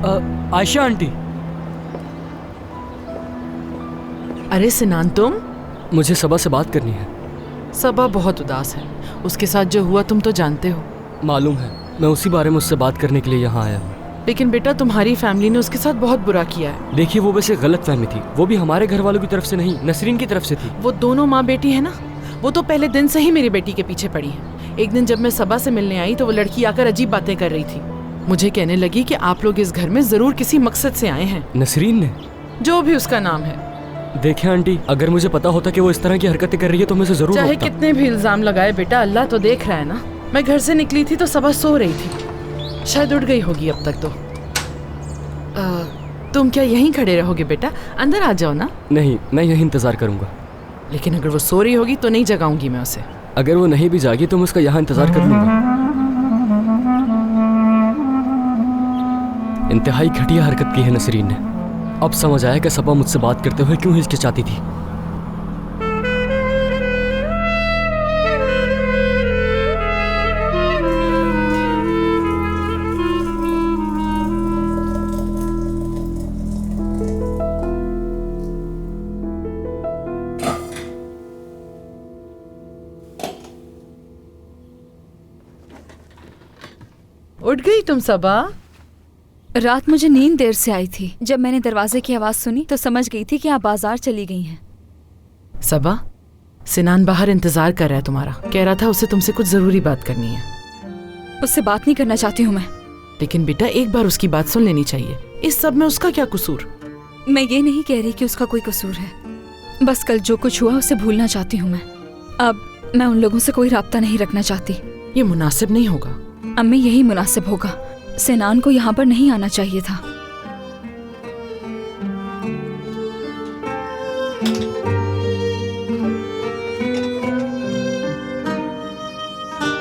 Ayesha aunty. अरे सिनान, तुम? मुझे सबा से बात करनी है। सबा बहुत उदास है। उसके साथ जो हुआ तुम तो जानते हो। मालूम है, मैं उसी बारे में उससे बात करने के लिए यहाँ आया हूँ। लेकिन बेटा, तुम्हारी फैमिली ने उसके साथ बहुत बुरा किया है। देखिए, वो वैसे गलत फहमी थी। वो भी हमारे घर वालों की तरफ से नहीं, नसरीन की तरफ से थी। वो दोनों माँ बेटी है ना, वो तो पहले दिन से ही मेरी बेटी के पीछे पड़ी है। एक दिन जब मैं सबा से मिलने आई तो वो लड़की आकर अजीब बातें कर रही थी। मुझे कहने लगी कि आप लोग इस घर में जरूर किसी मकसद से आए हैं। नसरीन ने? जो भी उसका नाम है। देखिए आंटी, अगर मुझे पता होता कि वो इस तरह की हरकतें कर रही है तो मैं उसे जरूर चाहे रोकता। कितने भी इल्जाम लगाए बेटा, अल्लाह तो देख रहा है ना। मैं घर से निकली थी तो सबा सो रही थी, शायद उठ गई होगी अब तक तो। तुम क्या यहीं खड़े रहोगे बेटा? अंदर आ जाओ ना। नहीं, मैं यहीं इंतजार करूंगा। लेकिन अगर वो सो रही होगी तो नहीं जगाऊंगी मैं उसे। अगर वो नहीं भी जागी तो मैं उसका यहाँ इंतजार कर लूंगा। इंतहाई घटिया हरकत की है नसरीन ने। अब समझ आया कि सबा मुझसे बात करते हुए क्यों हिचकिचाती थी। उठ गई तुम सबा? रात मुझे नींद देर से आई थी। जब मैंने दरवाजे की आवाज सुनी तो समझ गई थी कि आप बाजार चली गई हैं। सबा, सिनान बाहर इंतजार कर रहा है तुम्हारा। कह रहा था उसे तुमसे कुछ जरूरी बात करनी है। उससे बात नहीं करना चाहती हूँ मैं। लेकिन बेटा, एक बार उसकी बात सुन लेनी चाहिए। इस सब में उसका क्या कसूर? मैं ये नहीं कह रही कि उसका कोई कसूर है। बस कल जो कुछ हुआ उसे भूलना चाहती हूँ मैं। अब मैं उन लोगों से कोई राब्ता नहीं रखना चाहती। ये मुनासिब नहीं होगा। अम्मी, यही मुनासिब होगा। सिनान को यहाँ पर नहीं आना चाहिए था।